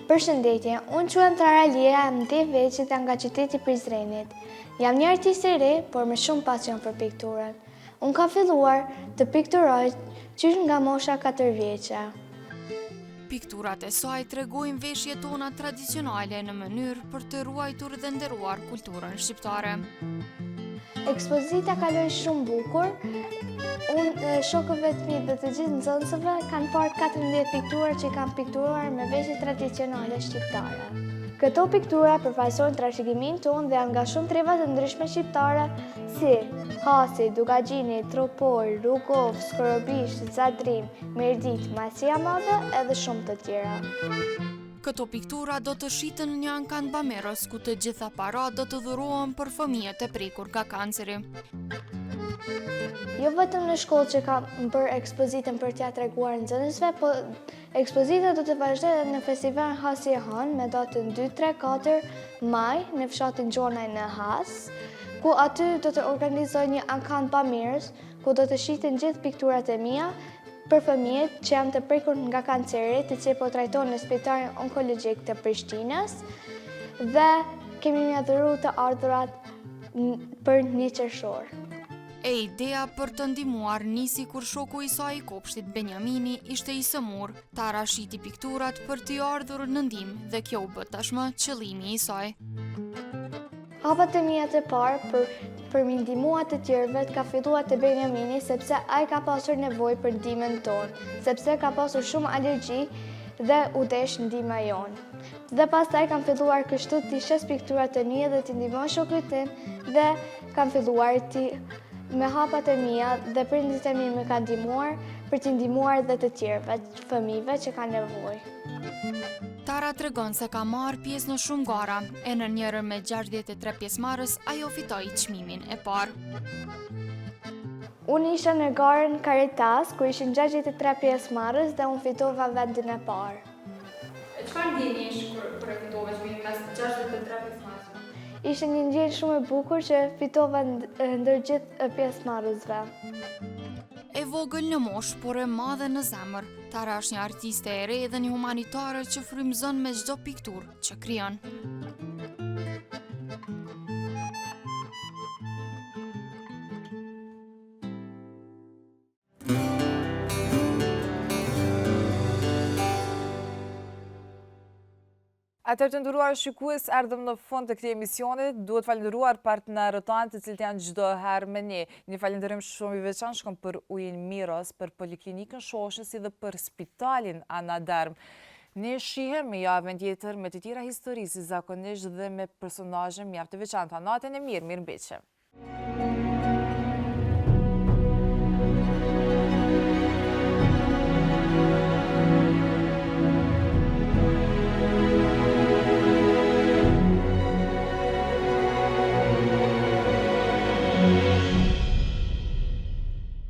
Përshëndetje, unë quhem Tara Alia, jam 10 vjeçe nga qyteti Prizrenit. Jam një artist e re, por me shumë pasion për pikturën. Unë kam filluar të pikturoj qysh nga mosha 4 vjeçe. Pikturat e saj tregojnë veshjet tona tradicionale në mënyrë për të ruajtur dhe nderuar kulturën shqiptare. Ekspozita kaloi shumë bukur. Unë, shokëve të mi dhe të gjithë nxënësve kanë parë 14 piktura që kanë pikturuar me veshje tradicionale shqiptare. Këto piktura përfaqësojnë trashëgiminë tonë dhe janë nga shumë treva të ndryshme shqiptare si Hasi, Dugagjini, Tropoj, Rugov, Skorobish, Zadrim, Mirdit, Masia Madhe edhe shumë të tjera. Këto piktura do të shiten një ankan Bamerës, ku të gjitha parat do të dhurohen për fëmijët e prekur nga kanceri. Jo vetëm në shkollë që kam bërë ekspozitën për t'ja treguar nxënësve, po ekspozita do të vazhdojë edhe në festivalin Hasi e Han me datën 2, 3, 4 maj në fshatin Gjonaj në Has, ku aty do të organizoj një ankan Bamerës, ku do të shiten gjithë pikturat e mia për fëmijët që janë të prekur nga kanceri, të cilët po trajtohen në Spitalin Onkologjik të Prishtinës, dhe kemi mjaftuar të ardhurat për 1 qershor. E ideja për të ndihmuar nisi kur shoku i saj i kopshtit Benjamini ishte i sëmur, Tara shiti pikturat për t'i ardhur në ndihmë dhe kjo u bë tashmë qëllimi i saj. Hapat e mia të parë për mi ndihmua të tjerëve ka filluar te Benjamini sepse ai ka pasur nevojë për ndihmën tonë, sepse ka pasur shumë alergji dhe u desh ndihma jonë. Dhe pastaj kam filluar kështu t'i shes pikturat e mia dhe t'i ndihmoj shokut tim dhe kam filluar me hapat e mia dhe prindrit e mi më kanë ndihmuar për t'i ndihmuar dhe të tjerëve, fëmijëve që kanë nevojë. Tara tregon se ka marrë pjesë në shumë gara, e në njërën me 63 pjesëmarrës ajo fitoi çmimin e parë. Unë isha në garën Caritas, ku ishin 63 pjesëmarrës dhe unë fitova vendin e parë. Çfarë ndjenish kur e fitove çmimin mes 63 pjesëmarrësve? Ishte një ndjenjë shumë e bukur që fitova ndër gjithë pjesëmarrësve. E vogël në moshë, por e madhe në zemër, Tara është një artiste e re dhe një humanitare që frymëzon me çdo pikturë që krijon. Atër të nderuar shikues, erdhëm në fund të këtij emisioni. Duhet falendëruar partnerët tanë të cilët janë çdo herë me ne. Një falënderim shumë i veçantë për ujin Miros, për Poliklinikën Shoshës dhe për Spitalin Ana Derm. Ne shihemi javën tjetër me të tjera histori, si zakonisht dhe me personazhe mjaft të veçanta. Natën e mirë, mirëmbëjtje.